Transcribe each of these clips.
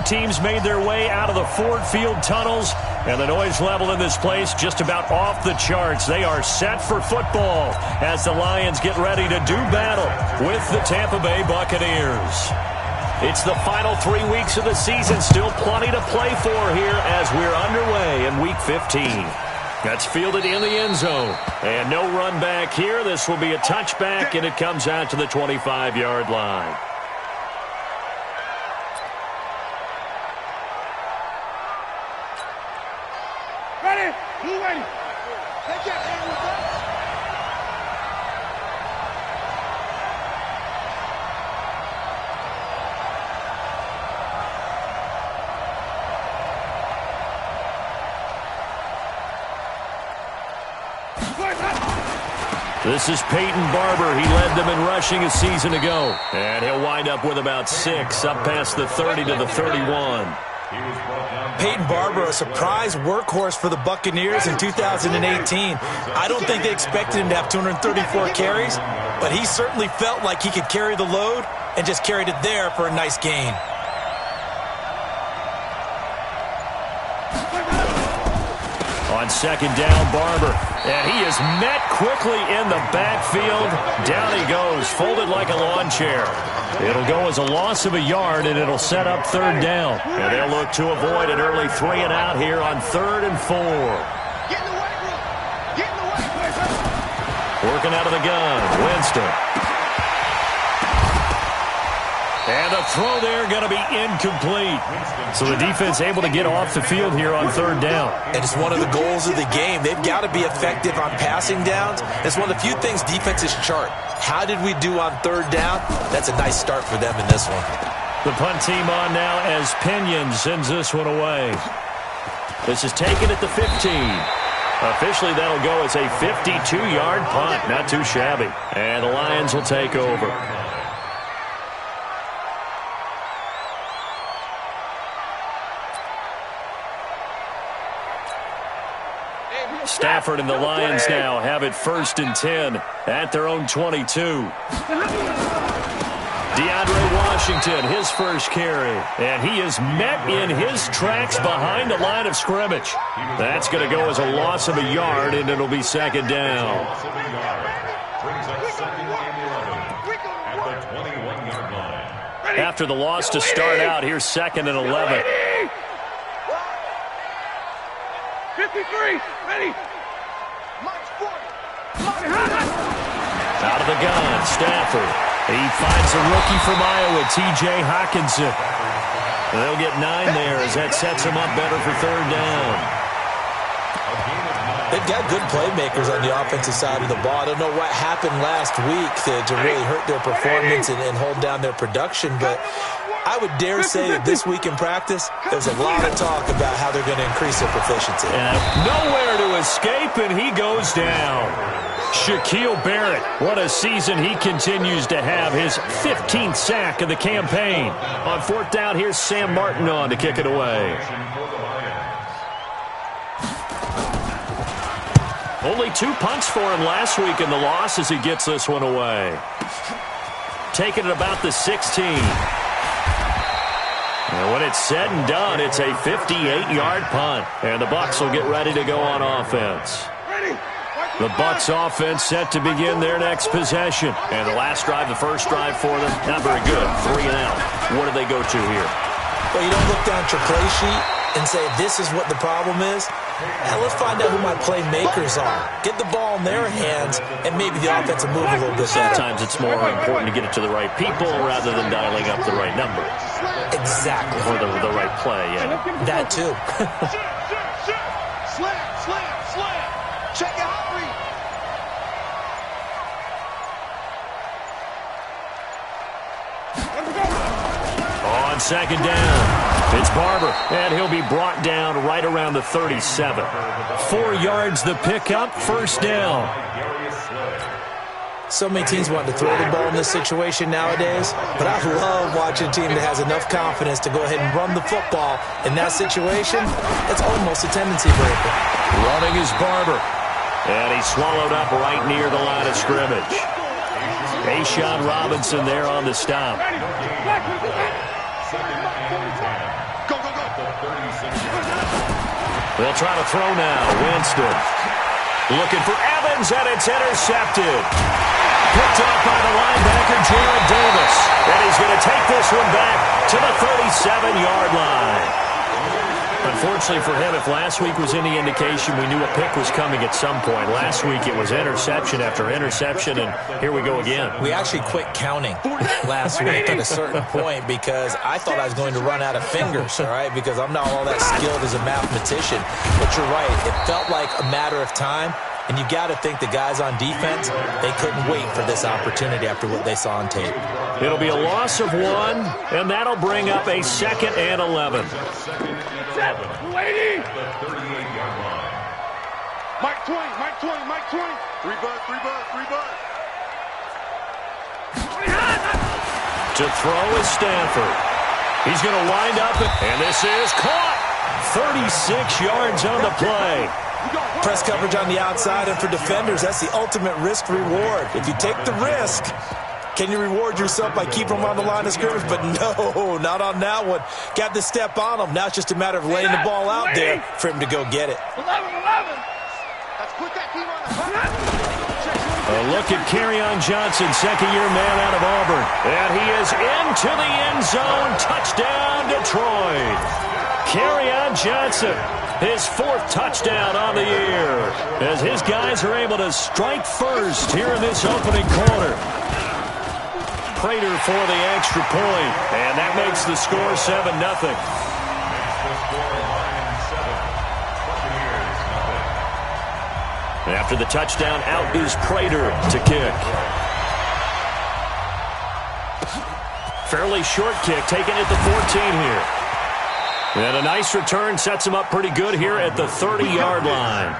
teams made their way out of the Ford Field tunnels, and the noise level in this place just about off the charts. They are set for football as the Lions get ready to do battle with the Tampa Bay Buccaneers. It's the final 3 weeks of the season. Still plenty to play for here as we're underway in Week 15. That's fielded in the end zone. And no run back here. This will be a touchback, and it comes out to the 25-yard line. Ready? Who ready? Take your hand with us. This is Peyton Barber. He led them in rushing a season ago. And he'll wind up with about 6, up past the 30 to the 31. Peyton Barber, a surprise workhorse for the Buccaneers in 2018. I don't think they expected him to have 234 carries, but he certainly felt like he could carry the load and just carried it there for a nice gain. On second down, Barber. And he is met quickly in the backfield. Down he goes, folded like a lawn chair. It'll go as a loss of a yard, and it'll set up third down. And they'll look to avoid an early 3 and out here on 3rd and 4. Get in the weight room. Get in the weight room. Working out of the gun, Winston. And a throw there going to be incomplete. So the defense able to get off the field here on 3rd down. And it's one of the goals of the game. They've got to be effective on passing downs. It's one of the few things defenses chart. How did we do on 3rd down? That's a nice start for them in this one. The punt team on now as Pinion sends this one away. This is taken at the 15. Officially, that'll go as a 52-yard punt. Not too shabby. And the Lions will take over. Stafford and the Lions now have it 1st and 10 at their own 22. DeAndre Washington, his first carry. And he is met in his tracks behind the line of scrimmage. That's going to go as a loss of a yard, and it'll be 2nd down. After the loss to start out, here's 2nd and 11. 53. Ready. Out of the gun, Stafford. He finds a rookie from Iowa, T.J. Hockenson. They'll get 9 there as that sets him up better for 3rd down. They've got good playmakers on the offensive side of the ball. I don't know what happened last week to really hurt their performance and hold down their production, but I would dare say that this week in practice, there's a lot of talk about how they're going to increase their proficiency. Nowhere to escape, and he goes down. Shaquille Barrett, what a season he continues to have. His 15th sack of the campaign. On 4th down, here's Sam Martin on to kick it away. Only 2 punts for him last week in the loss as he gets this one away. Taking it about the 16. And when it's said and done, it's a 58-yard punt. And the Bucs will get ready to go on offense. The Bucs offense set to begin their next possession. And the last drive, the first drive for them, not very good. 3 and out. What do they go to here? Well, you don't look down at your play sheet and say, this is what the problem is. Now let's find out who my playmakers are. Get the ball in their hands, and maybe the offense will move a little bit better. Sometimes it's more important to get it to the right people rather than dialing up the right number. Exactly. Or the right play, yeah. That too. Slam. Check out. On 2nd down, it's Barber, and he'll be brought down right around the 37. 4 yards the pickup, 1st down. So many teams want to throw the ball in this situation nowadays, but I love watching a team that has enough confidence to go ahead and run the football. In that situation, it's almost a tendency breaker. Running is Barber, and he's swallowed up right near the line of scrimmage. A'Shawn Robinson there on the stop. They'll try to throw now. Winston looking for Evans, and it's intercepted. Picked off by the linebacker, Jarrad Davis. And he's going to take this one back to the 37-yard line. Unfortunately for him, if last week was any indication, we knew a pick was coming at some point. Last week it was interception after interception, and here we go again. We actually quit counting last week at a certain point because I thought I was going to run out of fingers, all right, because I'm not all that skilled as a mathematician. But you're right. It felt like a matter of time, and you got to think the guys on defense, they couldn't wait for this opportunity after what they saw on tape. It'll be a loss of 1, and that'll bring up a 2nd and 11. Lady! Mike 20, Mike 20, Mike 20. 3 bud, 3 bud, 3 bud. To throw is Stanford. He's going to wind up, and this is caught. 36 yards on the play. Press coverage on the outside, and for defenders, that's the ultimate risk-reward. If you take the risk, can you reward yourself by keeping them on the line of scrimmage? But no, not on that one. Got to step on them. Now it's just a matter of laying the ball out there for him to go get it. 11. Let's put that team on the A look at Kerryon Johnson, second-year man out of Auburn. And he is into the end zone. Touchdown, Detroit. Kerryon Johnson, his 4th touchdown on the year, as his guys are able to strike first here in this opening quarter. Prater for the extra point, and that makes the score 7-0. After the touchdown, out is Prater to kick. Fairly short kick, taken at the 14 here. And a nice return sets him up pretty good here at the 30-yard line.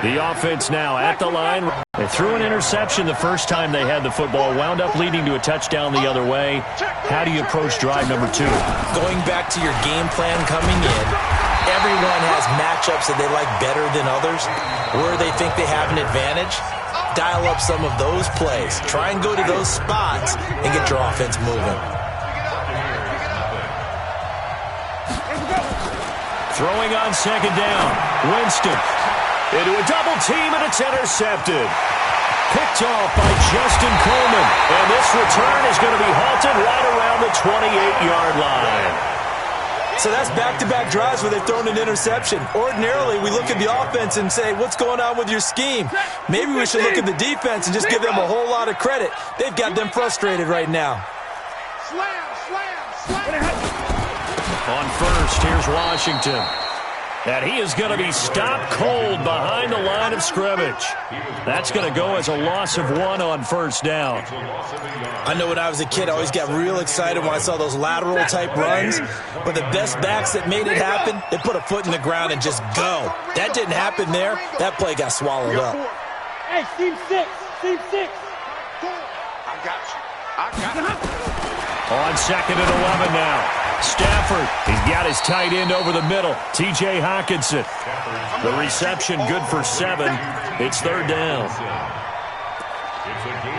The offense now at the line. They threw an interception the first time they had the football, wound up leading to a touchdown the other way. How do you approach drive number 2? Going back to your game plan coming in, everyone has matchups that they like better than others, where they think they have an advantage. Dial up some of those plays. Try and go to those spots and get your offense moving. Throwing on second down. Winston into a double team, and it's intercepted. Picked off by Justin Coleman. And this return is going to be halted right around the 28-yard line. So that's back-to-back drives where they've thrown an interception. Ordinarily, we look at the offense and say, what's going on with your scheme? Maybe we should look at the defense and just give them a whole lot of credit. They've got them frustrated right now. Slam. On first, here's Washington. And he is going to be stopped cold behind the line of scrimmage. That's going to go as a loss of 1 on first down. I know when I was a kid, I always got real excited when I saw those lateral-type runs. But the best backs that made it happen, they put a foot in the ground and just go. That didn't happen there. That play got swallowed up. Hey, team 6. I got you. On second and 11 now. Stafford, he's got his tight end over the middle. T.J. Hockenson. The reception good for 7. It's third down.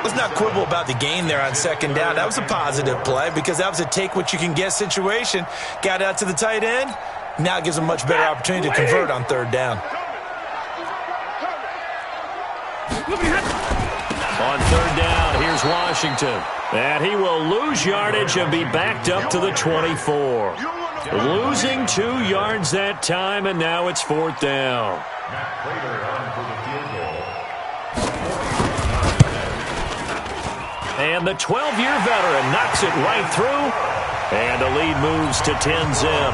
Let's not quibble about the gain there on second down. That was a positive play because that was a take-what-you-can-get situation. Got out to the tight end. Now it gives them much better opportunity to convert on third down. On third down, here's Washington. And he will lose yardage and be backed up to the 24. Losing 2 yards that time, and now it's 4th down. And the 12-year veteran knocks it right through, and the lead moves to 10-zip.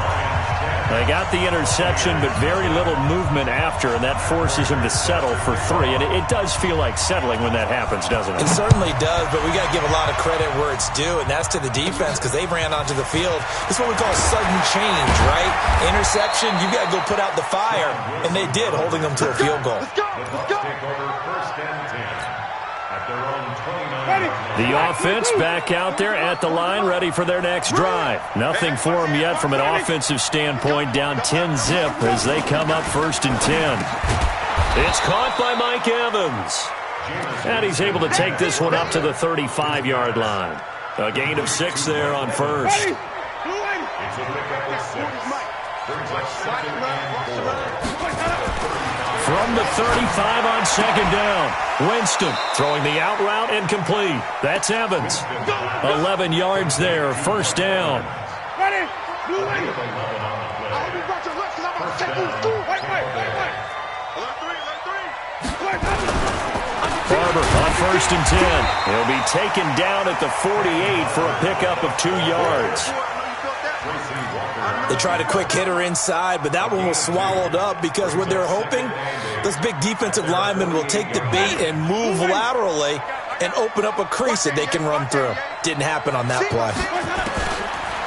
They got the interception, but very little movement after, and that forces him to settle for 3. And it does feel like settling when that happens, doesn't it? It certainly does, but we got to give a lot of credit where it's due, and that's to the defense because they ran onto the field. This is what we call sudden change, right? Interception, you got to go put out the fire, and they did, holding them to a field goal. Let's go. The offense back out there at the line, ready for their next drive. Nothing for them yet from an offensive standpoint, down 10-zip as they come up 1st and 10. It's caught by Mike Evans. And he's able to take this one up to the 35-yard line. A gain of 6 there on first. From the 35 on second down. Winston throwing the out route and complete. That's Evans. 11 yards there, first down. Ready? Blue lane. I hope you brought your left because I'm about to take you through. Wait. Let three. Barber on first and 10. He'll be taken down at the 48 for a pickup of 2 yards. They tried a quick hitter inside, but that one was swallowed up because what they're hoping, those big defensive linemen will take the bait and move laterally and open up a crease that they can run through. Didn't happen on that play.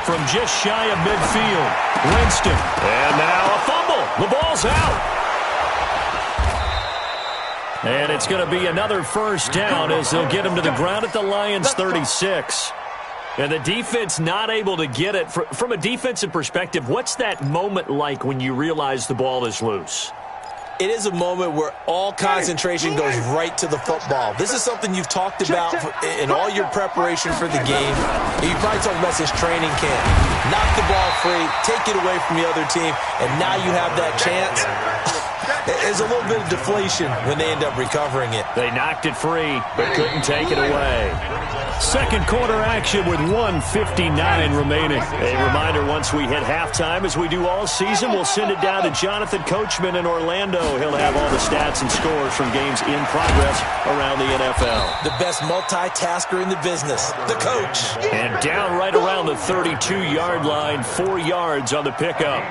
From just shy of midfield, Winston. And now a fumble. The ball's out. And it's going to be another first down as they'll get him to the ground at the Lions' 36. And the defense not able to get it. From a defensive perspective, what's that moment like when you realize the ball is loose? It is a moment where all concentration goes right to the football. This is something you've talked about in all your preparation for the game. You probably talked about this training camp. Knock the ball free, take it away from the other team, and now you have that chance. There's a little bit of deflation when they end up recovering it. They knocked it free, but couldn't take it away. Second quarter action with 1:59 remaining. A reminder, once we hit halftime, as we do all season, we'll send it down to Jonathan Coachman in Orlando. He'll have all the stats and scores from games in progress around the NFL. The best multitasker in the business, the coach. And down right around the 32-yard line, 4 yards on the pickup.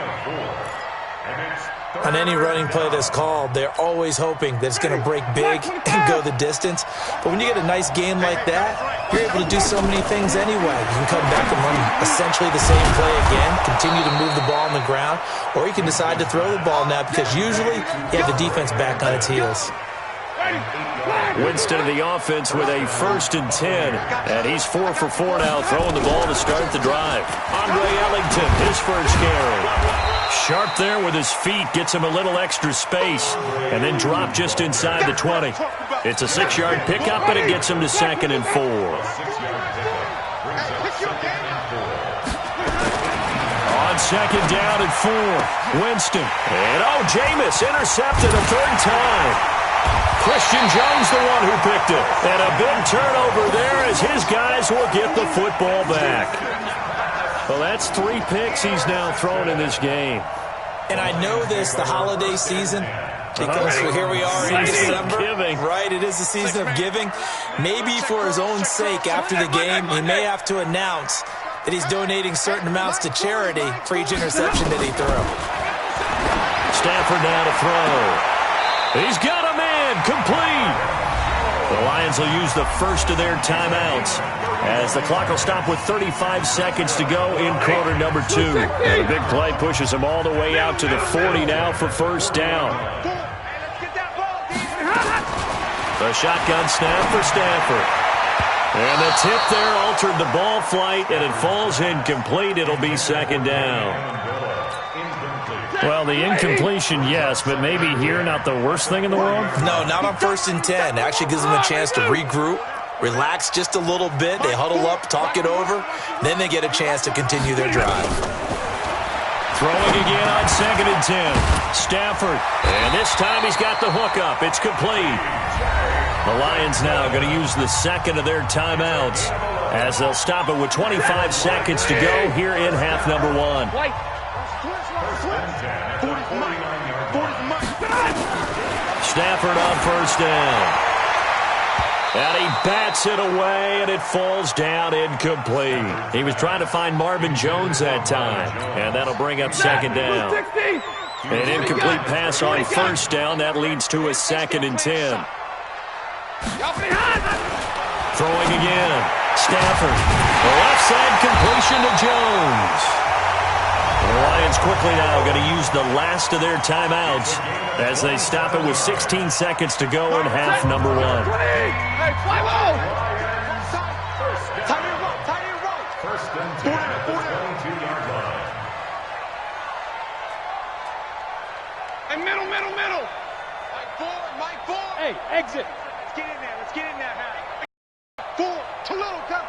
On any running play that's called, they're always hoping that it's going to break big and go the distance. But when you get a nice game like that, you're able to do so many things anyway. You can come back and run essentially the same play again, continue to move the ball on the ground, or you can decide to throw the ball now because usually you have the defense back on its heels. Winston of the offense with a first and 10, and he's 4 for 4 now, throwing the ball to start the drive. Andre Ellington, his first carry. Sharp there with his feet, gets him a little extra space, and then drop just inside the 20. It's a 6-yard pickup, and it gets him to 2nd and 4. On second down and 4, Winston. And Jameis intercepted a third time. Christian Jones the one who picked it. And a big turnover there as his guys will get the football back. Well, that's 3 picks he's now thrown in this game. And I know this, the holiday season, because here we are in December. Giving. Right, it is the season of giving. Maybe for his own sake after the game, he may have to announce that he's donating certain amounts to charity for each interception that he threw. Stafford now to throw. He's got a man, complete. The Lions will use the first of their timeouts as the clock will stop with 35 seconds to go in quarter number 2. And the big play pushes them all the way out to the 40 now for first down. The shotgun snap for Stafford. And the tip there altered the ball flight, and it falls incomplete. It'll be second down. Well, the incompletion, yes, but maybe here not the worst thing in the world? No, not on first and 10. Actually gives them a chance to regroup, relax just a little bit. They huddle up, talk it over. Then they get a chance to continue their drive. Throwing again on second and 10. Stafford. And this time he's got the hook up. It's complete. The Lions now going to use the second of their timeouts as they'll stop it with 25 seconds to go here in half number 1. Stafford on first down. And he bats it away, and it falls down incomplete. He was trying to find Marvin Jones that time, and that'll bring up second down. An incomplete pass on first down. That leads to a 2nd and 10. Throwing again. Stafford. Left side completion to Jones. The Lions quickly now going to use the last of their timeouts as they stop it with 16 seconds to go in half number 1. Hey, fly low! First and 10 at the 22-yard line. Hey, middle. Mike 4. Hey, exit. Let's get in there. Hat. 4, too little, come.